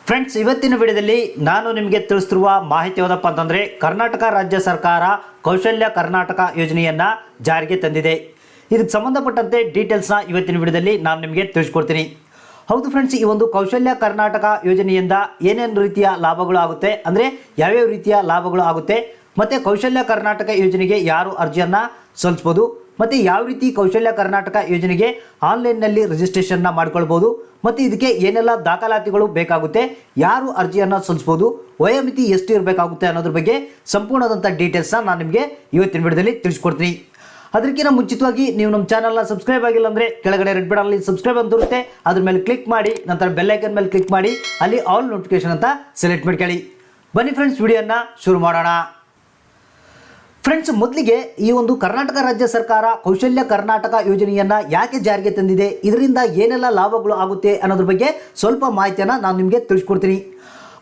Friends, ಇವತ್ತಿನ ವಿಡಿಯೋದಲ್ಲಿ ನಾನು ನಿಮಗೆ ತಿಳಿಸ್ತಿರುವ ಮಾಹಿತಿ ಯಾವುದಪ್ಪ ಅಂತಂದರೆ ಕರ್ನಾಟಕ ರಾಜ್ಯ ಸರ್ಕಾರ ಕೌಶಲ್ಯ ಕರ್ನಾಟಕ ಯೋಜನೆಯನ್ನು ಜಾರಿಗೆ ತಂದಿದೆ. ಇದಕ್ಕೆ ಸಂಬಂಧಪಟ್ಟಂತೆ ಡೀಟೇಲ್ಸ್ನ ಇವತ್ತಿನ ವಿಡಿಯೋದಲ್ಲಿ ನಾನು ನಿಮಗೆ ತಿಳಿಸ್ಕೊಡ್ತೀನಿ. ಹೌದು ಫ್ರೆಂಡ್ಸ್, ಈ ಒಂದು ಕೌಶಲ್ಯ ಕರ್ನಾಟಕ ಯೋಜನೆಯಿಂದ ಏನೇನು ರೀತಿಯ ಲಾಭಗಳು ಆಗುತ್ತೆ, ಅಂದರೆ ಯಾವ್ಯಾವ ರೀತಿಯ ಲಾಭಗಳು ಆಗುತ್ತೆ, ಮತ್ತು ಕೌಶಲ್ಯ ಕರ್ನಾಟಕ ಯೋಜನೆಗೆ ಯಾರು ಅರ್ಜಿಯನ್ನು ಸಲ್ಲಿಸ್ಬೋದು, ಮತ್ತು ಯಾವ ರೀತಿ ಕೌಶಲ್ಯ ಕರ್ನಾಟಕ ಯೋಜನೆಗೆ ಆನ್ಲೈನ್ನಲ್ಲಿ ರಿಜಿಸ್ಟ್ರೇಷನ್ನ ಮಾಡ್ಕೊಳ್ಬೋದು, ಮತ್ತು ಇದಕ್ಕೆ ಏನೆಲ್ಲ ದಾಖಲಾತಿಗಳು ಬೇಕಾಗುತ್ತೆ, ಯಾರು ಅರ್ಜಿಯನ್ನು ಸಲ್ಲಿಸ್ಬೋದು, ವಯೋಮಿತಿ ಎಷ್ಟು ಇರಬೇಕಾಗುತ್ತೆ ಅನ್ನೋದ್ರ ಬಗ್ಗೆ ಸಂಪೂರ್ಣವಾದಂಥ ಡೀಟೇಲ್ಸ್ನ ನಾನು ನಿಮಗೆ ಇವತ್ತಿನ ವಿಡಿಯೋದಲ್ಲಿ ತಿಳಿಸ್ಕೊಡ್ತೀನಿ. ಅದಕ್ಕಿಂತ ಮುಂಚಿತವಾಗಿ ನೀವು ನಮ್ಮ ಚಾನಲ್ನ ಸಬ್ಸ್ಕ್ರೈಬ್ ಆಗಿಲ್ಲ ಅಂದರೆ ಕೆಳಗಡೆ ರೆಡ್ ಬಟನಲ್ಲಿ ಸಬ್ಸ್ಕ್ರೈಬ್ ಅಂತ ಇರುತ್ತೆ, ಅದ್ರ ಮೇಲೆ ಕ್ಲಿಕ್ ಮಾಡಿ, ನಂತರ ಬೆಲ್ ಐಕನ್ ಮೇಲೆ ಕ್ಲಿಕ್ ಮಾಡಿ, ಅಲ್ಲಿ ಆಲ್ ನೋಟಿಫಿಕೇಶನ್ ಅಂತ ಸೆಲೆಕ್ಟ್ ಮಾಡ್ಕೊಳ್ಳಿ. ಬನ್ನಿ ಫ್ರೆಂಡ್ಸ್, ವಿಡಿಯೋನ ಶುರು ಮಾಡೋಣ. ಫ್ರೆಂಡ್ಸ್, ಮೊದಲಿಗೆ ಈ ಒಂದು ಕರ್ನಾಟಕ ರಾಜ್ಯ ಸರ್ಕಾರ ಕೌಶಲ್ಯ ಕರ್ನಾಟಕ ಯೋಜನೆಯನ್ನು ಯಾಕೆ ಜಾರಿಗೆ ತಂದಿದೆ, ಇದರಿಂದ ಏನೆಲ್ಲ ಲಾಭಗಳು ಆಗುತ್ತೆ ಅನ್ನೋದ್ರ ಬಗ್ಗೆ ಸ್ವಲ್ಪ ಮಾಹಿತಿಯನ್ನು ನಾನು ನಿಮಗೆ ತಿಳಿಸ್ಕೊಡ್ತೀನಿ.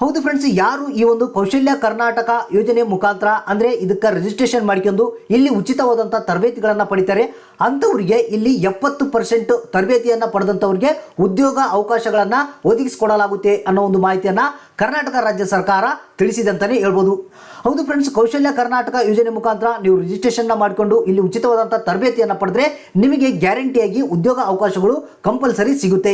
ಹೌದು ಫ್ರೆಂಡ್ಸ್, ಯಾರು ಈ ಒಂದು ಕೌಶಲ್ಯ ಕರ್ನಾಟಕ ಯೋಜನೆ ಮುಖಾಂತರ ಅಂದರೆ ಇದಕ್ಕೆ ರಿಜಿಸ್ಟ್ರೇಷನ್ ಮಾಡ್ಕೊಂಡು ಇಲ್ಲಿ ಉಚಿತವಾದಂಥ ತರಬೇತಿಗಳನ್ನು ಪಡಿತಾರೆ, ಅಂಥವರಿಗೆ ಇಲ್ಲಿ 70% ತರಬೇತಿಯನ್ನು ಪಡೆದಂಥವ್ರಿಗೆ ಉದ್ಯೋಗ ಅವಕಾಶಗಳನ್ನು ಒದಗಿಸಿಕೊಡಲಾಗುತ್ತೆ ಅನ್ನೋ ಒಂದು ಮಾಹಿತಿಯನ್ನು ಕರ್ನಾಟಕ ರಾಜ್ಯ ಸರ್ಕಾರ ತಿಳಿಸಿದೆ ಅಂತಲೇ ಹೇಳ್ಬೋದು. ಹೌದು ಫ್ರೆಂಡ್ಸ್, ಕೌಶಲ್ಯ ಕರ್ನಾಟಕ ಯೋಜನೆ ಮುಖಾಂತರ ನೀವು ರಿಜಿಸ್ಟ್ರೇಷನ್ನ ಮಾಡಿಕೊಂಡು ಇಲ್ಲಿ ಉಚಿತವಾದಂಥ ತರಬೇತಿಯನ್ನು ಪಡೆದ್ರೆ ನಿಮಗೆ ಗ್ಯಾರಂಟಿಯಾಗಿ ಉದ್ಯೋಗ ಅವಕಾಶಗಳು ಕಂಪಲ್ಸರಿ ಸಿಗುತ್ತೆ.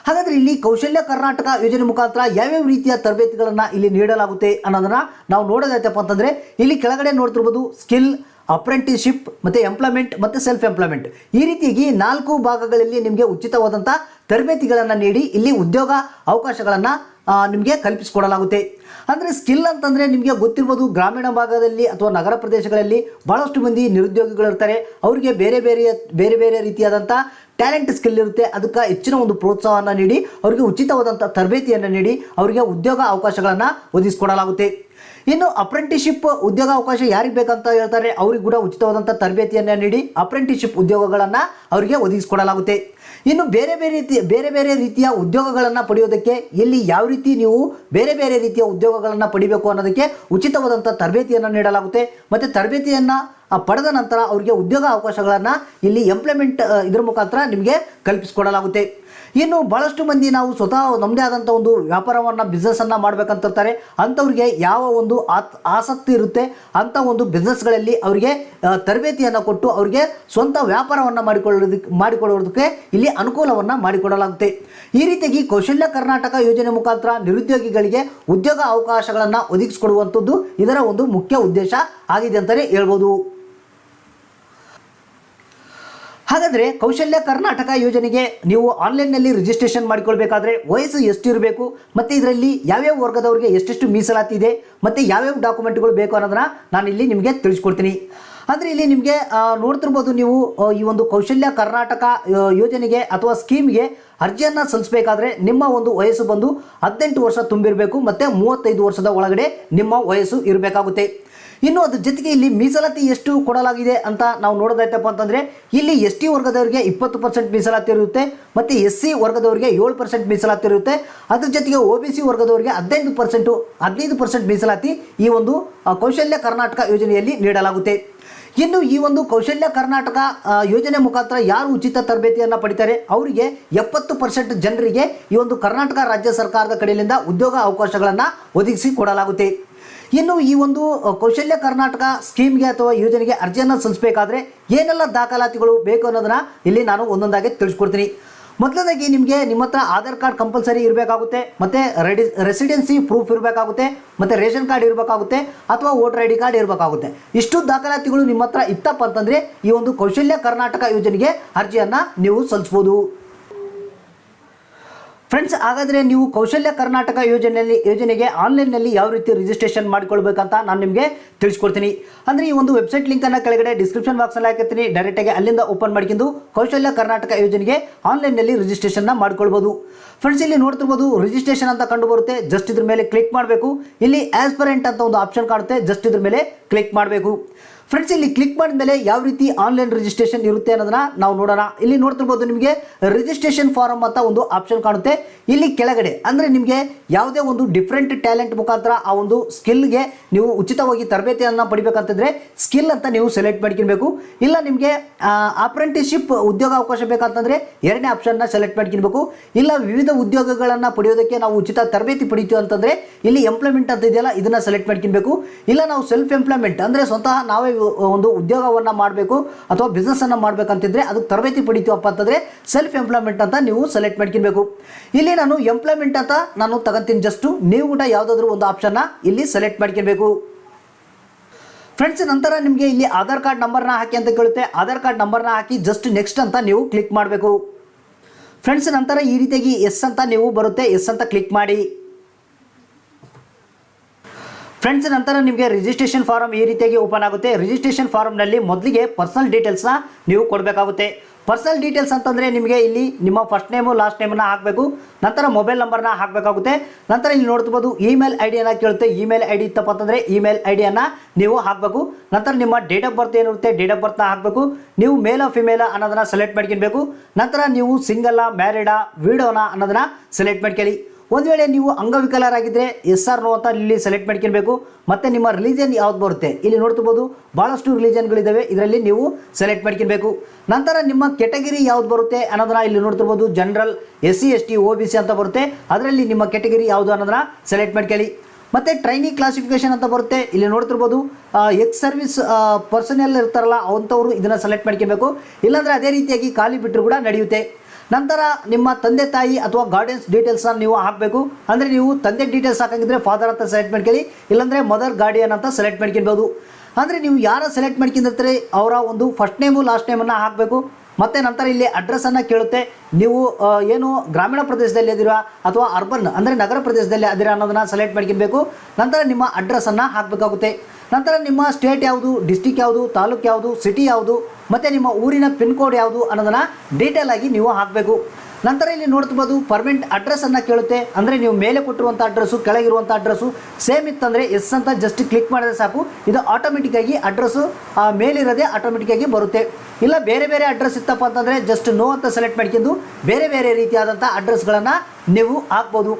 ಹಾಗಾದರೆ ಇಲ್ಲಿ ಕೌಶಲ್ಯ ಕರ್ನಾಟಕ ಯೋಜನೆ ಮುಖಾಂತರ ಯಾವ್ಯಾವ ರೀತಿಯ ತರಬೇತಿಗಳನ್ನು ಇಲ್ಲಿ ನೀಡಲಾಗುತ್ತೆ ಅನ್ನೋದನ್ನು ನಾವು ನೋಡೋದಾಯ್ತಪ್ಪ ಅಂತಂದರೆ ಇಲ್ಲಿ ಕೆಳಗಡೆ ನೋಡ್ತಿರ್ಬೋದು ಸ್ಕಿಲ್, ಅಪ್ರೆಂಟಿಸ್ಶಿಪ್, ಮತ್ತು ಎಂಪ್ಲಾಯ್ಮೆಂಟ್ ಮತ್ತು ಸೆಲ್ಫ್ ಎಂಪ್ಲಾಯ್ಮೆಂಟ್, ಈ ರೀತಿಯಾಗಿ 4 ಭಾಗಗಳಲ್ಲಿ ನಿಮಗೆ ಉಚಿತವಾದಂಥ ತರಬೇತಿಗಳನ್ನು ನೀಡಿ ಇಲ್ಲಿ ಉದ್ಯೋಗ ಅವಕಾಶಗಳನ್ನು ನಿಮಗೆ ಕಲ್ಪಿಸಿಕೊಡಲಾಗುತ್ತೆ. ಅಂದರೆ ಸ್ಕಿಲ್ ಅಂತಂದರೆ ನಿಮಗೆ ಗೊತ್ತಿರ್ಬೋದು, ಗ್ರಾಮೀಣ ಭಾಗದಲ್ಲಿ ಅಥವಾ ನಗರ ಪ್ರದೇಶಗಳಲ್ಲಿ ಭಾಳಷ್ಟು ಮಂದಿ ನಿರುದ್ಯೋಗಿಗಳಿರ್ತಾರೆ. ಅವರಿಗೆ ಬೇರೆ ಬೇರೆ ರೀತಿಯಾದಂಥ ಟ್ಯಾಲೆಂಟ್ ಸ್ಕಿಲ್ ಇರುತ್ತೆ. ಅದಕ್ಕೆ ಹೆಚ್ಚಿನ ಒಂದು ಪ್ರೋತ್ಸಾಹವನ್ನು ನೀಡಿ ಅವರಿಗೆ ಉಚಿತವಾದಂಥ ತರಬೇತಿಯನ್ನು ನೀಡಿ ಅವರಿಗೆ ಉದ್ಯೋಗ ಅವಕಾಶಗಳನ್ನು ಒದಗಿಸಿಕೊಡಲಾಗುತ್ತೆ. ಇನ್ನು ಅಪ್ರೆಂಟಿಸ್ಶಿಪ್ ಉದ್ಯೋಗ ಅವಕಾಶ ಯಾರಿಗೆ ಬೇಕಂತ ಹೇಳ್ತಾರೆ, ಅವ್ರಿಗೆ ಕೂಡ ಉಚಿತವಾದಂಥ ತರಬೇತಿಯನ್ನು ನೀಡಿ ಅಪ್ರೆಂಟಿಸ್ಶಿಪ್ ಉದ್ಯೋಗಗಳನ್ನು ಅವರಿಗೆ ಒದಗಿಸಿಕೊಡಲಾಗುತ್ತೆ. ಇನ್ನು ಬೇರೆ ಬೇರೆ ರೀತಿಯ ಉದ್ಯೋಗಗಳನ್ನು ಪಡೆಯೋದಕ್ಕೆ ಇಲ್ಲಿ ಯಾವ ರೀತಿ ನೀವು ಬೇರೆ ರೀತಿಯ ಉದ್ಯೋಗಗಳನ್ನು ಪಡಿಬೇಕು ಅನ್ನೋದಕ್ಕೆ ಉಚಿತವಾದಂಥ ತರಬೇತಿಯನ್ನು ನೀಡಲಾಗುತ್ತೆ. ಮತ್ತು ತರಬೇತಿಯನ್ನು ಪಡೆದ ನಂತರ ಅವರಿಗೆ ಉದ್ಯೋಗ ಅವಕಾಶಗಳನ್ನು ಇಲ್ಲಿ ಎಂಪ್ಲಾಯ್ಮೆಂಟ್ ಇದರ ಮುಖಾಂತರ ನಿಮಗೆ ಕಲ್ಪಿಸಿಕೊಡಲಾಗುತ್ತೆ. ಇನ್ನು ಭಾಳಷ್ಟು ಮಂದಿ ನಾವು ಸ್ವತಃ ನಮ್ಮದೇ ಆದಂಥ ಒಂದು ವ್ಯಾಪಾರವನ್ನು ಬಿಸ್ನೆಸ್ಸನ್ನು ಮಾಡಬೇಕಂತಿರ್ತಾರೆ. ಅಂಥವ್ರಿಗೆ ಯಾವ ಒಂದು ಆಸಕ್ತಿ ಇರುತ್ತೆ ಅಂಥ ಒಂದು ಬಿಸ್ನೆಸ್ಗಳಲ್ಲಿ ಅವರಿಗೆ ತರಬೇತಿಯನ್ನು ಕೊಟ್ಟು ಅವರಿಗೆ ಸ್ವಂತ ವ್ಯಾಪಾರವನ್ನು ಮಾಡಿಕೊಳ್ಳೋದಕ್ಕೆ ಇಲ್ಲಿ ಅನುಕೂಲವನ್ನು ಮಾಡಿಕೊಡಲಾಗುತ್ತೆ. ಈ ರೀತಿಯಾಗಿ ಕೌಶಲ್ಯ ಕರ್ನಾಟಕ ಯೋಜನೆ ಮುಖಾಂತರ ನಿರುದ್ಯೋಗಿಗಳಿಗೆ ಉದ್ಯೋಗ ಅವಕಾಶಗಳನ್ನು ಒದಗಿಸಿಕೊಡುವಂಥದ್ದು ಇದರ ಒಂದು ಮುಖ್ಯ ಉದ್ದೇಶ ಆಗಿದೆ ಅಂತಲೇ ಹೇಳ್ಬೋದು. ಹಾಗಾದರೆ ಕೌಶಲ್ಯ ಕರ್ನಾಟಕ ಯೋಜನೆಗೆ ನೀವು ಆನ್ಲೈನ್ನಲ್ಲಿ ರಿಜಿಸ್ಟ್ರೇಷನ್ ಮಾಡಿಕೊಳ್ಬೇಕಾದ್ರೆ ವಯಸ್ಸು ಎಷ್ಟಿರಬೇಕು, ಮತ್ತು ಇದರಲ್ಲಿ ಯಾವ್ಯಾವ ವರ್ಗದವರಿಗೆ ಎಷ್ಟೆಷ್ಟು ಮೀಸಲಾತಿ ಇದೆ, ಮತ್ತು ಯಾವ್ಯಾವ ಡಾಕ್ಯುಮೆಂಟ್ಗಳು ಬೇಕು ಅನ್ನೋದನ್ನು ನಾನು ಇಲ್ಲಿ ನಿಮಗೆ ತಿಳಿಸ್ಕೊಡ್ತೀನಿ. ಅಂದರೆ ಇಲ್ಲಿ ನಿಮಗೆ ನೋಡ್ತಿರ್ಬೋದು, ನೀವು ಈ ಒಂದು ಕೌಶಲ್ಯ ಕರ್ನಾಟಕ ಯೋಜನೆಗೆ ಅಥವಾ ಸ್ಕೀಮ್ಗೆ ಅರ್ಜಿಯನ್ನು ಸಲ್ಲಿಸಬೇಕಾದ್ರೆ ನಿಮ್ಮ ಒಂದು ವಯಸ್ಸು ಬಂದು 18 ವರ್ಷ ತುಂಬಿರಬೇಕು, ಮತ್ತು 35 ವರ್ಷದ ಒಳಗಡೆ ನಿಮ್ಮ ವಯಸ್ಸು ಇರಬೇಕಾಗುತ್ತೆ. ಇನ್ನು ಅದ್ರ ಜೊತೆಗೆ ಇಲ್ಲಿ ಮೀಸಲಾತಿ ಎಷ್ಟು ಕೊಡಲಾಗಿದೆ ಅಂತ ನಾವು ನೋಡೋದಾಯ್ತಪ್ಪ ಅಂತಂದರೆ ಇಲ್ಲಿ ST ವರ್ಗದವರಿಗೆ 20% ಮೀಸಲಾತಿ ಇರುತ್ತೆ, ಮತ್ತು SC ವರ್ಗದವರಿಗೆ 7% ಮೀಸಲಾತಿ ಇರುತ್ತೆ. ಅದ್ರ ಜೊತೆಗೆ OBC ವರ್ಗದವರಿಗೆ 15% ಮೀಸಲಾತಿ ಈ ಒಂದು ಕೌಶಲ್ಯ ಕರ್ನಾಟಕ ಯೋಜನೆಯಲ್ಲಿ ನೀಡಲಾಗುತ್ತೆ. ಇನ್ನು ಈ ಒಂದು ಕೌಶಲ್ಯ ಕರ್ನಾಟಕ ಯೋಜನೆ ಮುಖಾಂತರ ಯಾರು ಉಚಿತ ತರಬೇತಿಯನ್ನು ಪಡಿತಾರೆ ಅವರಿಗೆ 70% ಜನರಿಗೆ ಈ ಒಂದು ಕರ್ನಾಟಕ ರಾಜ್ಯ ಸರ್ಕಾರದ ಕಡೆಯಿಂದ ಉದ್ಯೋಗ ಅವಕಾಶಗಳನ್ನು ಒದಗಿಸಿ ಕೊಡಲಾಗುತ್ತೆ. ಇನ್ನು ಈ ಒಂದು ಕೌಶಲ್ಯ ಕರ್ನಾಟಕ ಸ್ಕೀಮ್ಗೆ ಅಥವಾ ಯೋಜನೆಗೆ ಅರ್ಜಿಯನ್ನು ಸಲ್ಲಿಸಬೇಕಾದ್ರೆ ಏನೆಲ್ಲ ದಾಖಲಾತಿಗಳು ಬೇಕು ಅನ್ನೋದನ್ನು ಇಲ್ಲಿ ನಾನು ಒಂದೊಂದಾಗಿ ತಿಳಿಸ್ಕೊಡ್ತೀನಿ. ಮೊದಲನೇದಾಗಿ ನಿಮಗೆ ನಿಮ್ಮ ಹತ್ರ ಆಧಾರ್ ಕಾರ್ಡ್ ಕಂಪಲ್ಸರಿ ಇರಬೇಕಾಗುತ್ತೆ, ಮತ್ತು ರೆಸಿಡೆನ್ಸಿ ಪ್ರೂಫ್ ಇರಬೇಕಾಗುತ್ತೆ, ಮತ್ತು ರೇಷನ್ ಕಾರ್ಡ್ ಇರಬೇಕಾಗುತ್ತೆ, ಅಥವಾ ವೋಟರ್ ID ಕಾರ್ಡ್ ಇರಬೇಕಾಗುತ್ತೆ. ಇಷ್ಟು ದಾಖಲಾತಿಗಳು ನಿಮ್ಮ ಹತ್ರ ಇತ್ತಪ್ಪ ಅಂತಂದರೆ ಈ ಒಂದು ಕೌಶಲ್ಯ ಕರ್ನಾಟಕ ಯೋಜನೆಗೆ ಅರ್ಜಿಯನ್ನು ನೀವು ಸಲ್ಲಿಸ್ಬೋದು. ಫ್ರೆಂಡ್ಸ್, ಹಾಗಾದರೆ ನೀವು ಕೌಶಲ್ಯ ಕರ್ನಾಟಕ ಯೋಜನೆಗೆ ಆನ್ಲೈನ್ನಲ್ಲಿ ಯಾವ ರೀತಿ ರಿಜಿಸ್ಟ್ರೇಷನ್ ಮಾಡಿಕೊಳ್ಬೇಕಂತ ನಾನು ನಿಮಗೆ ತಿಳಿಸ್ಕೊಡ್ತೀನಿ. ಅಂದರೆ ಈ ಒಂದು ವೆಬ್ಸೈಟ್ ಲಿಂಕನ್ನು ಕೆಳಗಡೆ ಡಿಸ್ಕ್ರಿಪ್ಷನ್ ಬಾಕ್ಸಲ್ಲಿ ಹಾಕಿರ್ತೀನಿ, ಡೈರೆಕ್ಟಾಗಿ ಅಲ್ಲಿಂದ ಓಪನ್ ಮಾಡ್ಕೊಂಡು ಕೌಶಲ್ಯ ಕರ್ನಾಟಕ ಯೋಜನೆಗೆ ಆನ್ಲೈನ್ನಲ್ಲಿ ರಿಜಿಸ್ಟ್ರೇಷನ್ನ ಮಾಡ್ಕೊಳ್ಬೋದು. ಫ್ರೆಂಡ್ಸ್, ಇಲ್ಲಿ ನೋಡ್ತಿರ್ಬೋದು ರಿಜಿಸ್ಟ್ರೇಷನ್ ಅಂತ ಕಂಡು ಬರುತ್ತೆ, ಜಸ್ಟ್ ಇದ್ರ ಮೇಲೆ ಕ್ಲಿಕ್ ಮಾಡಬೇಕು. ಇಲ್ಲಿ ಆಸ್ಪರೆಂಟ್ ಅಂತ ಒಂದು ಆಪ್ಷನ್ ಕಾಣುತ್ತೆ, ಜಸ್ಟ್ ಇದ್ರ ಮೇಲೆ ಕ್ಲಿಕ್ ಮಾಡಬೇಕು. ಫ್ರೆಂಡ್ಸ್, ಇಲ್ಲಿ ಕ್ಲಿಕ್ ಮಾಡಿದ್ಮೇಲೆ ಯಾವ ರೀತಿ ಆನ್ಲೈನ್ ರಿಜಿಸ್ಟ್ರೇಷನ್ ಇರುತ್ತೆ ಅನ್ನೋದನ್ನ ನಾವು ನೋಡೋಣ. ಇಲ್ಲಿ ನೋಡ್ತಿರ್ಬೋದು ನಿಮಗೆ ರಿಜಿಸ್ಟ್ರೇಷನ್ ಫಾರಮ್ ಅಂತ ಒಂದು ಆಪ್ಷನ್ ಕಾಣುತ್ತೆ. ಇಲ್ಲಿ ಕೆಳಗಡೆ ಅಂದರೆ ನಿಮಗೆ ಯಾವುದೇ ಒಂದು ಡಿಫ್ರೆಂಟ್ ಟ್ಯಾಲೆಂಟ್ ಮುಖಾಂತರ ಆ ಒಂದು ಸ್ಕಿಲ್ಗೆ ನೀವು ಉಚಿತವಾಗಿ ತರಬೇತಿಯನ್ನು ಪಡಿಬೇಕಂತಂದರೆ ಸ್ಕಿಲ್ ಅಂತ ನೀವು ಸೆಲೆಕ್ಟ್ ಮಾಡ್ಕೊಳ್ಬೇಕು. ಇಲ್ಲ ನಿಮಗೆ ಅಪ್ರೆಂಟಿಸ್ಶಿಪ್ ಉದ್ಯೋಗ ಅವಕಾಶ ಬೇಕಂತಂದರೆ ಎರಡನೇ ಆಪ್ಷನ್ನ ಸೆಲೆಕ್ಟ್ ಮಾಡ್ಕೊಳ್ಬೇಕು. ಇಲ್ಲ ವಿವಿಧ ಉದ್ಯೋಗಗಳನ್ನು ಪಡೆಯೋದಕ್ಕೆ ನಾವು ಉಚಿತ ತರಬೇತಿ ಪಡಿತೀವಿ ಅಂತಂದರೆ ಇಲ್ಲಿ ಎಂಪ್ಲಾಯ್ಮೆಂಟ್ ಅಂತ ಇದೆಯಲ್ಲ ಇದನ್ನು ಸೆಲೆಕ್ಟ್ ಮಾಡ್ಕೊಳ್ಬೇಕು. ಇಲ್ಲ ನಾವು ಸೆಲ್ಫ್ ಎಂಪ್ಲಾಯ್ಮೆಂಟ್ ಅಂದರೆ ಸ್ವತಃ ನಾವೇ ಒಂದು ಉದ್ಯೋಗವನ್ನು ಮಾಡಬೇಕು ಅಥವಾ ಬಿಸ್ನೆಸ್ಸನ್ನು ಮಾಡಬೇಕಂತಿದ್ರೆ ಅದಕ್ಕೆ ತರಬೇತಿ ಪಡಿತೀವಪ್ಪ ಅಂತಂದರೆ ಸೆಲ್ಫ್ ಎಂಪ್ಲಾಯ್ಮೆಂಟ್ ಅಂತ ನೀವು ಸೆಲೆಕ್ಟ್ ಮಾಡ್ಕೊಳ್ಬೇಕು. ಇಲ್ಲಿ ನಾನು ಎಂಪ್ಲಾಯ್ಮೆಂಟ್ ಅಂತ ನಾನು ತಗೊಂತೀನಿ. ಜಸ್ಟು ನೀವು ಕೂಡ ಯಾವುದಾದ್ರೂ ಒಂದು ಆಪ್ಷನ್ನ ಇಲ್ಲಿ ಸೆಲೆಕ್ಟ್ ಮಾಡ್ಕೊಳ್ಬೇಕು. ಫ್ರೆಂಡ್ಸ್, ನಂತರ ನಿಮಗೆ ಇಲ್ಲಿ ಆಧಾರ್ ಕಾರ್ಡ್ ನಂಬರ್ನ ಹಾಕಿ ಅಂತ ಕೇಳುತ್ತೆ. ಆಧಾರ್ ಕಾರ್ಡ್ ನಂಬರ್ನ ಹಾಕಿ ಜಸ್ಟ್ ನೆಕ್ಸ್ಟ್ ಅಂತ ನೀವು ಕ್ಲಿಕ್ ಮಾಡಬೇಕು. ಫ್ರೆಂಡ್ಸ್, ನಂತರ ಈ ರೀತಿಯಾಗಿ ಎಸ್ ಅಂತ ನೀವು ಬರುತ್ತೆ. ಎಸ್ ಅಂತ ಕ್ಲಿಕ್ ಮಾಡಿ. ಫ್ರೆಂಡ್ಸ್, ನಂತರ ನಿಮಗೆ ರಿಜಿಸ್ಟ್ರೇಷನ್ ಫಾರಮ್ ಈ ರೀತಿಯಾಗಿ ಓಪನ್ ಆಗುತ್ತೆ. ರಿಜಿಸ್ಟ್ರೇಷನ್ ಫಾರಮ್ನಲ್ಲಿ ಮೊದಲಿಗೆ ಪರ್ಸನಲ್ ಡೀಟೇಲ್ಸ್ನ ನೀವು ಕೊಡಬೇಕಾಗುತ್ತೆ. ಪರ್ಸನಲ್ ಡೀಟೇಲ್ಸ್ ಅಂತಂದರೆ ನಿಮಗೆ ಇಲ್ಲಿ ನಿಮ್ಮ ಫಸ್ಟ್ ನೇಮು ಲಾಸ್ಟ್ ನೇಮನ್ನು ಹಾಕಬೇಕು. ನಂತರ ಮೊಬೈಲ್ ನಂಬರ್ನ ಹಾಕಬೇಕಾಗುತ್ತೆ. ನಂತರ ಇಲ್ಲಿ ನೋಡ್ತಿರ್ಬೋದು ಇಮೇಲ್ ಐ ಡಿಯನ್ನು ಕೇಳುತ್ತೆ. ಇಮೇಲ್ ಐ ಡಿ ಇತ್ತಪ್ಪ ಅಂತಂದರೆ ಇಮೇಲ್ ಐ ಡಿಯನ್ನು ನೀವು ಹಾಕಬೇಕು. ನಂತರ ನಿಮ್ಮ ಡೇಟ್ ಆಫ್ ಬರ್ತ್ ಏನಿರುತ್ತೆ ಡೇಟ್ ಆಫ್ ಬರ್ತ್ನ ಹಾಕಬೇಕು. ನೀವು ಮೇಲ ಫಿಮೇಲ ಅನ್ನೋದನ್ನು ಸೆಲೆಕ್ಟ್ ಮಾಡ್ಕೊಳ್ಬೇಕು. ನಂತರ ನೀವು ಸಿಂಗಲ್ಲ ಮ್ಯಾರಿಡಾ ವಿಡೋನಾ ಅನ್ನೋದನ್ನು ಸೆಲೆಕ್ಟ್ ಮಾಡ್ಕೊಳ್ಳಿ. ಒಂದು ವೇಳೆ ನೀವು ಅಂಗವಿಕಲರಾಗಿದ್ದರೆ ಎಸ್ ಆರ್ ನೋ ಅಂತ ಇಲ್ಲಿ ಸೆಲೆಕ್ಟ್ ಮಾಡ್ಕೊಳ್ಬೇಕು. ಮತ್ತು ನಿಮ್ಮ ರಿಲಿಜನ್ ಯಾವ್ದು ಬರುತ್ತೆ ಇಲ್ಲಿ ನೋಡ್ತಿರ್ಬೋದು ಭಾಳಷ್ಟು ರಿಲಿಜನ್ಗಳಿದ್ದಾವೆ, ಇದರಲ್ಲಿ ನೀವು ಸೆಲೆಕ್ಟ್ ಮಾಡ್ಕೊಳ್ಬೇಕು. ನಂತರ ನಿಮ್ಮ ಕೆಟಗರಿ ಯಾವ್ದು ಬರುತ್ತೆ ಅನ್ನೋದನ್ನ ಇಲ್ಲಿ ನೋಡ್ತಿರ್ಬೋದು ಜನರಲ್, SC ST OBC ಅಂತ ಬರುತ್ತೆ. ಅದರಲ್ಲಿ ನಿಮ್ಮ ಕೆಟಗರಿ ಯಾವುದು ಅನ್ನೋದನ್ನ ಸೆಲೆಕ್ಟ್ ಮಾಡ್ಕೊಳ್ಳಿ. ಮತ್ತು ಟ್ರೈನಿಂಗ್ ಕ್ಲಾಸಿಫಿಕೇಷನ್ ಅಂತ ಬರುತ್ತೆ. ಇಲ್ಲಿ ನೋಡ್ತಿರ್ಬೋದು ಎಕ್ಸ್ ಸರ್ವಿಸ್ ಪರ್ಸನಲ್ ಇರ್ತಾರಲ್ಲ ಅಂಥವರು ಇದನ್ನು ಸೆಲೆಕ್ಟ್ ಮಾಡ್ಕೊಳ್ಬೇಕು. ಇಲ್ಲಾಂದರೆ ಅದೇ ರೀತಿಯಾಗಿ ಖಾಲಿ ಬಿಟ್ಟರು ಕೂಡ ನಡೆಯುತ್ತೆ. ನಂತರ ನಿಮ್ಮ ತಂದೆ ತಾಯಿ ಅಥವಾ ಗಾರ್ಡಿಯನ್ಸ್ ಡೀಟೇಲ್ಸ್ನ ನೀವು ಹಾಕಬೇಕು. ಅಂದರೆ ನೀವು ತಂದೆ ಡೀಟೇಲ್ಸ್ ಹಾಕಂಗಿದ್ರೆ ಫಾದರ್ ಅಂತ ಸೆಲೆಕ್ಟ್ ಮಾಡ್ಕೊಳ್ಳಿ. ಇಲ್ಲಾಂದರೆ ಮದರ್ ಗಾರ್ಡಿಯನ್ ಅಂತ ಸೆಲೆಕ್ಟ್ ಮಾಡ್ಕೊಳ್ಬೋದು. ಅಂದರೆ ನೀವು ಯಾರು ಸೆಲೆಕ್ಟ್ ಮಾಡ್ಕೊಂಡಿರ್ತೀರಿ ಅವರ ಒಂದು ಫಸ್ಟ್ ನೇಮು ಲಾಸ್ಟ್ ನೇಮನ್ನು ಹಾಕಬೇಕು. ಮತ್ತು ನಂತರ ಇಲ್ಲಿ ಅಡ್ರೆಸ್ಸನ್ನು ಕೇಳುತ್ತೆ. ನೀವು ಏನು ಗ್ರಾಮೀಣ ಪ್ರದೇಶದಲ್ಲಿ ಇದ್ದೀರಾ ಅಥವಾ ಅರ್ಬನ್ ಅಂದರೆ ನಗರ ಪ್ರದೇಶದಲ್ಲಿ ಅದೀರಾ ಅನ್ನೋದನ್ನು ಸೆಲೆಕ್ಟ್ ಮಾಡ್ಕೊಳ್ಬೇಕು. ನಂತರ ನಿಮ್ಮ ಅಡ್ರೆಸ್ಸನ್ನು ಹಾಕಬೇಕಾಗುತ್ತೆ. ನಂತರ ನಿಮ್ಮ ಸ್ಟೇಟ್ ಯಾವುದು, ಡಿಸ್ಟಿಕ್ ಯಾವುದು, ತಾಲೂಕು ಯಾವುದು, ಸಿಟಿ ಯಾವುದು ಮತ್ತು ನಿಮ್ಮ ಊರಿನ ಪಿನ್ ಕೋಡ್ ಯಾವುದು ಅನ್ನೋದನ್ನು ಡೀಟೇಲ್ ಆಗಿ ನೀವು ಹಾಕಬೇಕು. ನಂತರ ಇಲ್ಲಿ ನೋಡ್ತಿರ್ಬೋದು ಪರ್ಮನೆಂಟ್ ಅಡ್ರೆಸ್ಸನ್ನು ಕೇಳುತ್ತೆ. ಅಂದರೆ ನೀವು ಮೇಲೆ ಕೊಟ್ಟಿರುವಂಥ ಅಡ್ರೆಸ್ಸು ಕೆಳಗಿರುವಂಥ ಅಡ್ರೆಸ್ಸು ಸೇಮ್ ಇತ್ತಂದರೆ ಎಸ್ ಅಂತ ಜಸ್ಟ್ ಕ್ಲಿಕ್ ಮಾಡಿದ್ರೆ ಸಾಕು, ಇದು ಆಟೋಮೆಟಿಕ್ಕಾಗಿ ಅಡ್ರೆಸ್ಸು ಮೇಲಿರೋದೇ ಆಟೋಮೆಟಿಕ್ಕಾಗಿ ಬರುತ್ತೆ. ಇಲ್ಲ ಬೇರೆ ಬೇರೆ ಅಡ್ರೆಸ್ ಇತ್ತಪ್ಪ ಅಂತಂದರೆ ಜಸ್ಟ್ ನೋ ಅಂತ ಸೆಲೆಕ್ಟ್ ಮಾಡ್ಕೊಂಡು ಬೇರೆ ಬೇರೆ ರೀತಿಯಾದಂಥ ಅಡ್ರೆಸ್ಗಳನ್ನು ನೀವು ಹಾಕ್ಬೋದು.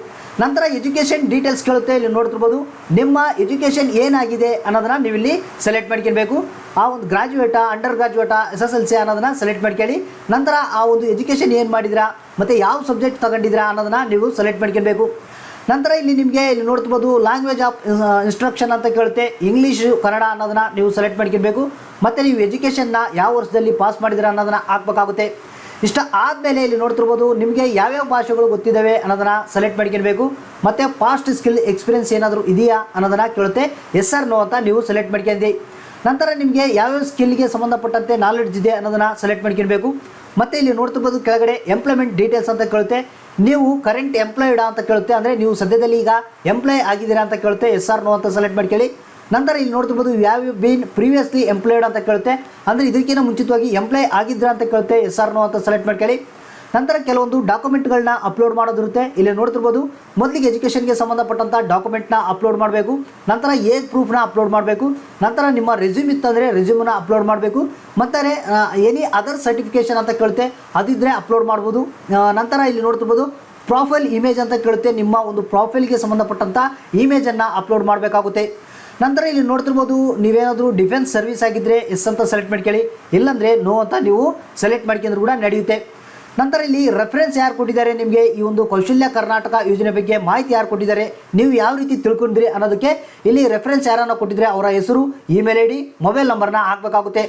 ನಂತರ ಎಜುಕೇಷನ್ ಡೀಟೇಲ್ಸ್ ಕೇಳುತ್ತೆ. ಇಲ್ಲಿ ನೋಡ್ತಿರ್ಬೋದು ನಿಮ್ಮ ಎಜುಕೇಷನ್ ಏನಾಗಿದೆ ಅನ್ನೋದನ್ನು ನೀವು ಇಲ್ಲಿ ಸೆಲೆಕ್ಟ್ ಮಾಡ್ಕೊಳ್ಬೇಕು. ಆ ಒಂದು ಗ್ರಾಜ್ಯುಯೇಟಾ, ಅಂಡರ್ ಗ್ರಾಜ್ಯುಯೇಟಾ, SSLC ಅನ್ನೋದನ್ನು ಸೆಲೆಕ್ಟ್ ಮಾಡ್ಕೊಳ್ಳಿ. ನಂತರ ಆ ಒಂದು ಎಜುಕೇಷನ್ ಏನು ಮಾಡಿದಿರಾ ಮತ್ತು ಯಾವ ಸಬ್ಜೆಕ್ಟ್ ತಗೊಂಡಿದ್ದೀರಾ ಅನ್ನೋದನ್ನು ನೀವು ಸೆಲೆಕ್ಟ್ ಮಾಡ್ಕೊಳ್ಬೇಕು. ನಂತರ ಇಲ್ಲಿ ನಿಮಗೆ ಇಲ್ಲಿ ನೋಡ್ತಿರ್ಬೋದು ಲ್ಯಾಂಗ್ವೇಜ್ ಆಫ್ ಇನ್ಸ್ಟ್ರಕ್ಷನ್ ಅಂತ ಕೇಳುತ್ತೆ. ಇಂಗ್ಲೀಷು ಕನ್ನಡ ಅನ್ನೋದನ್ನು ನೀವು ಸೆಲೆಕ್ಟ್ ಮಾಡ್ಕೊಳ್ಬೇಕು. ಮತ್ತು ನೀವು ಎಜುಕೇಷನ್ನ ಯಾವ ವರ್ಷದಲ್ಲಿ ಪಾಸ್ ಮಾಡಿದಿರಾ ಅನ್ನೋದನ್ನು ಹಾಕಬೇಕಾಗುತ್ತೆ. ಇಷ್ಟ ಆದಮೇಲೆ ಇಲ್ಲಿ ನೋಡ್ತಿರ್ಬೋದು ನಿಮಗೆ ಯಾವ್ಯಾವ ಭಾಷೆಗಳು ಗೊತ್ತಿದ್ದಾವೆ ಅನ್ನೋದನ್ನು ಸೆಲೆಕ್ಟ್ ಮಾಡ್ಕೊಳ್ಬೇಕು. ಮತ್ತು ಪಾಸ್ಟ್ ಸ್ಕಿಲ್ ಎಕ್ಸ್ಪೀರಿಯನ್ಸ್ ಏನಾದರೂ ಇದೆಯಾ ಅನ್ನೋದನ್ನು ಕೇಳುತ್ತೆ. ಎಸ್ ಆರ್ ನೋ ಅಂತ ನೀವು ಸೆಲೆಕ್ಟ್ ಮಾಡ್ಕೊಂಡಿ. ನಂತರ ನಿಮಗೆ ಯಾವ್ಯಾವ ಸ್ಕಿಲ್ಗೆ ಸಂಬಂಧಪಟ್ಟಂತೆ ನಾಲೆಡ್ಜ್ ಇದೆ ಅನ್ನೋದನ್ನು ಸೆಲೆಕ್ಟ್ ಮಾಡ್ಕೊಳ್ಬೇಕು. ಮತ್ತು ಇಲ್ಲಿ ನೋಡ್ತಿರ್ಬೋದು ಕೆಳಗಡೆ ಎಂಪ್ಲಾಯ್ಮೆಂಟ್ ಡೀಟೇಲ್ಸ್ ಅಂತ ಕೇಳುತ್ತೆ. ನೀವು ಕರೆಂಟ್ ಎಂಪ್ಲಾಯ್ಡಾ ಅಂತ ಕೇಳುತ್ತೆ. ಅಂದರೆ ನೀವು ಸದ್ಯದಲ್ಲಿ ಈಗ ಎಂಪ್ಲಾಯ್ ಆಗಿದ್ದೀರಾ ಅಂತ ಕೇಳುತ್ತೆ. ಎಸ್ ಆರ್ ನೋ ಅಂತ ಸೆಲೆಕ್ಟ್ ಮಾಡ್ಕೊಳ್ಳಿ. ನಂತರ ಇಲ್ಲಿ ನೋಡ್ತಿರ್ಬೋದು ಯಾವ ಬೀನ್ ಪ್ರೀವಿಯಸ್ಲಿ ಎಂಪ್ಲಾಯ್ಡ್ ಅಂತ ಕೇಳುತ್ತೆ. ಅಂದರೆ ಇದಕ್ಕಿಂತ ಮುಂಚಿತವಾಗಿ ಎಂಪ್ಲಾಯ್ ಆಗಿದ್ರಾ ಅಂತ ಕೇಳುತ್ತೆ. ಎಸ್ ಆರ್ ನೋ ಅಂತ ಸೆಲೆಕ್ಟ್ ಮಾಡ್ಕೊಳ್ಳಿ. ನಂತರ ಕೆಲವೊಂದು ಡಾಕ್ಯುಮೆಂಟ್ಗಳನ್ನ ಅಪ್ಲೋಡ್ ಮಾಡೋದಿರುತ್ತೆ. ಇಲ್ಲಿ ನೋಡ್ತಿರ್ಬೋದು ಮೊದಲಿಗೆ ಎಜುಕೇಷನ್ಗೆ ಸಂಬಂಧಪಟ್ಟಂಥ ಡಾಕ್ಯುಮೆಂಟ್ನ ಅಪ್ಲೋಡ್ ಮಾಡಬೇಕು. ನಂತರ ಏಜ್ ಪ್ರೂಫ್ನ ಅಪ್ಲೋಡ್ ಮಾಡಬೇಕು. ನಂತರ ನಿಮ್ಮ ರೆಸ್ಯೂಮ್ ಇತ್ತಂದರೆ ರೆಸ್ಯೂಮನ್ನ ಅಪ್ಲೋಡ್ ಮಾಡಬೇಕು. ಮತ್ತು ಎನಿ ಅದರ್ ಸರ್ಟಿಫಿಕೇಷನ್ ಅಂತ ಕೇಳುತ್ತೆ, ಅದಿದ್ದರೆ ಅಪ್ಲೋಡ್ ಮಾಡ್ಬೋದು. ನಂತರ ಇಲ್ಲಿ ನೋಡ್ತಿರ್ಬೋದು ಪ್ರೊಫೈಲ್ ಇಮೇಜ್ ಅಂತ ಕೇಳುತ್ತೆ. ನಿಮ್ಮ ಒಂದು ಪ್ರೊಫೈಲ್ಗೆ ಸಂಬಂಧಪಟ್ಟಂಥ ಇಮೇಜನ್ನು ಅಪ್ಲೋಡ್ ಮಾಡಬೇಕಾಗುತ್ತೆ. ನಂತರ ಇಲ್ಲಿ ನೋಡ್ತಿರ್ಬೋದು ನೀವೇನಾದರೂ ಡಿಫೆನ್ಸ್ ಸರ್ವಿಸ್ ಆಗಿದ್ದರೆ ಎಸ್ ಅಂತ ಸೆಲೆಕ್ಟ್ ಮಾಡ್ಕೊಳ್ಳಿ. ಇಲ್ಲಾಂದರೆ ನೋ ಅಂತ ನೀವು ಸೆಲೆಕ್ಟ್ ಮಾಡ್ಕೊಂಡ್ರು ಕೂಡ ನಡೆಯುತ್ತೆ. ನಂತರ ಇಲ್ಲಿ ರೆಫರೆನ್ಸ್ ಯಾರು ಕೊಟ್ಟಿದ್ದಾರೆ, ನಿಮಗೆ ಈ ಒಂದು ಕೌಶಲ್ಯ ಕರ್ನಾಟಕ ಯೋಜನೆ ಬಗ್ಗೆ ಮಾಹಿತಿ ಯಾರು ಕೊಟ್ಟಿದ್ದಾರೆ, ನೀವು ಯಾವ ರೀತಿ ತಿಳ್ಕೊಂಡ್ರಿ ಅನ್ನೋದಕ್ಕೆ ಇಲ್ಲಿ ರೆಫರೆನ್ಸ್ ಯಾರನ್ನು ಕೊಟ್ಟಿದ್ರೆ ಅವರ ಹೆಸರು, ಇಮೇಲ್ ID, ಮೊಬೈಲ್ ನಂಬರ್ನ ಹಾಕಬೇಕಾಗುತ್ತೆ.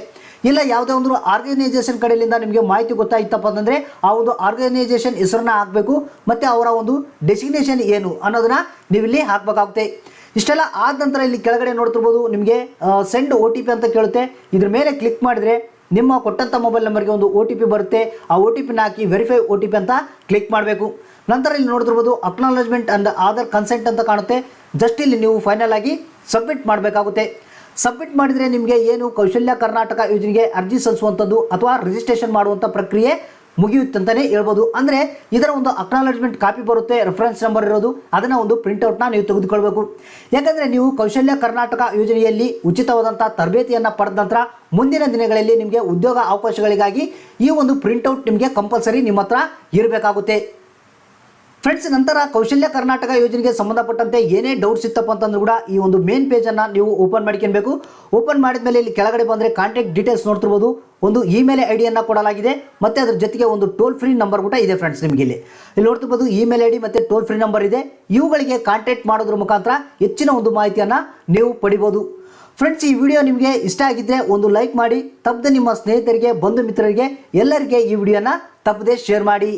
ಇಲ್ಲ ಯಾವುದೇ ಒಂದು ಆರ್ಗನೈಸೇಷನ್ ಕಡೆಯಿಂದ ನಿಮಗೆ ಮಾಹಿತಿ ಗೊತ್ತಾಯಿತಪ್ಪ ಅಂತಂದರೆ ಆ ಒಂದು ಆರ್ಗನೈಸೇಷನ್ ಹೆಸರನ್ನ ಹಾಕಬೇಕು. ಮತ್ತು ಅವರ ಒಂದು ಡೆಸಿಗ್ನೇಷನ್ ಏನು ಅನ್ನೋದನ್ನು ನೀವು ಇಲ್ಲಿ ಹಾಕಬೇಕಾಗುತ್ತೆ. ಇಷ್ಟೆಲ್ಲ ಆದ ನಂತರ ಇಲ್ಲಿ ಕೆಳಗಡೆ ನೋಡ್ತಿರ್ಬೋದು ನಿಮಗೆ ಸೆಂಡ್ OTP ಅಂತ ಕೇಳುತ್ತೆ. ಇದ್ರ ಮೇಲೆ ಕ್ಲಿಕ್ ಮಾಡಿದರೆ ನಿಮ್ಮ ಕೊಟ್ಟಂಥ ಮೊಬೈಲ್ ನಂಬರ್ಗೆ ಒಂದು OTP ಬರುತ್ತೆ. ಆ OTPನ ಹಾಕಿ ವೆರಿಫೈ OTP ಅಂತ ಕ್ಲಿಕ್ ಮಾಡಬೇಕು. ನಂತರ ಇಲ್ಲಿ ನೋಡ್ತಿರ್ಬೋದು ಅಕ್ನಾಲಜ್ಮೆಂಟ್ ಅಂಡ್ ಆಧಾರ್ ಕನ್ಸೆಂಟ್ ಅಂತ ಕಾಣುತ್ತೆ. ಜಸ್ಟ್ ಇಲ್ಲಿ ನೀವು ಫೈನಲ್ ಆಗಿ ಸಬ್ಮಿಟ್ ಮಾಡಬೇಕಾಗುತ್ತೆ. ಸಬ್ಮಿಟ್ ಮಾಡಿದರೆ ನಿಮಗೆ ಏನು ಕೌಶಲ್ಯ ಕರ್ನಾಟಕ ಯೋಜನೆಗೆ ಅರ್ಜಿ ಸಲ್ಲಿಸುವಂಥದ್ದು ಅಥವಾ ರಿಜಿಸ್ಟ್ರೇಷನ್ ಮಾಡುವಂಥ ಪ್ರಕ್ರಿಯೆ ಮುಗಿಯುತ್ತಂತಾನೆ ಹೇಳ್ಬೋದು. ಅಂದರೆ ಇದರ ಒಂದು ಅಕ್ನಾಲಜ್ಮೆಂಟ್ ಕಾಪಿ ಬರುತ್ತೆ, ರೆಫರೆನ್ಸ್ ನಂಬರ್ ಇರೋದು, ಅದನ್ನು ಒಂದು ಪ್ರಿಂಟ್ಔಟ್ನ ನೀವು ತೆಗೆದುಕೊಳ್ಬೇಕು. ಯಾಕಂದರೆ ನೀವು ಕೌಶಲ್ಯ ಕರ್ನಾಟಕ ಯೋಜನೆಯಲ್ಲಿ ಉಚಿತವಾದಂಥ ತರಬೇತಿಯನ್ನು ಪಡೆದ ನಂತರ ಮುಂದಿನ ದಿನಗಳಲ್ಲಿ ನಿಮಗೆ ಉದ್ಯೋಗ ಅವಕಾಶಗಳಿಗಾಗಿ ಈ ಒಂದು ಪ್ರಿಂಟ್ಔಟ್ ನಿಮಗೆ ಕಂಪಲ್ಸರಿ ನಿಮ್ಮ ಹತ್ರ ಇರಬೇಕಾಗುತ್ತೆ. ಫ್ರೆಂಡ್ಸ್, ನಂತರ ಕೌಶಲ್ಯ ಕರ್ನಾಟಕ ಯೋಜನೆಗೆ ಸಂಬಂಧಪಟ್ಟಂತೆ ಏನೇ ಡೌಟ್ಸ್ ಇತ್ತಪ್ಪ ಅಂತಂದ್ರೂ ಕೂಡ ಈ ಒಂದು ಮೇನ್ ಪೇಜನ್ನು ನೀವು ಓಪನ್ ಮಾಡ್ಕೊಬೇಕು. ಓಪನ್ ಮಾಡಿದ ಮೇಲೆ ಇಲ್ಲಿ ಕೆಳಗಡೆ ಬಂದರೆ ಕಾಂಟ್ಯಾಕ್ಟ್ ಡೀಟೇಲ್ಸ್ ನೋಡ್ತಿರ್ಬೋದು, ಒಂದು ಇಮೇಲ್ ಐ ಡಿಯನ್ನು ಕೊಡಲಾಗಿದೆ ಮತ್ತು ಅದ್ರ ಜೊತೆಗೆ ಒಂದು ಟೋಲ್ ಫ್ರೀ ನಂಬರ್ ಕೂಡ ಇದೆ. ಫ್ರೆಂಡ್ಸ್, ನಿಮಗೆ ಇಲ್ಲಿ ನೋಡ್ತಿರ್ಬೋದು ಇಮೇಲ್ ಐ ಡಿ ಮತ್ತು ಟೋಲ್ ಫ್ರೀ ನಂಬರ್ ಇದೆ. ಇವುಗಳಿಗೆ ಕಾಂಟ್ಯಾಕ್ಟ್ ಮಾಡೋದ್ರ ಮುಖಾಂತರ ಹೆಚ್ಚಿನ ಒಂದು ಮಾಹಿತಿಯನ್ನು ನೀವು ಪಡಿಬೋದು. ಫ್ರೆಂಡ್ಸ್, ಈ ವಿಡಿಯೋ ನಿಮಗೆ ಇಷ್ಟ ಆಗಿದ್ದರೆ ಒಂದು ಲೈಕ್ ಮಾಡಿ, ತಪ್ಪದೆ ನಿಮ್ಮ ಸ್ನೇಹಿತರಿಗೆ, ಬಂಧು ಮಿತ್ರರಿಗೆ ಎಲ್ಲರಿಗೆ ಈ ವಿಡಿಯೋನ ತಪ್ಪದೆ ಶೇರ್ ಮಾಡಿ.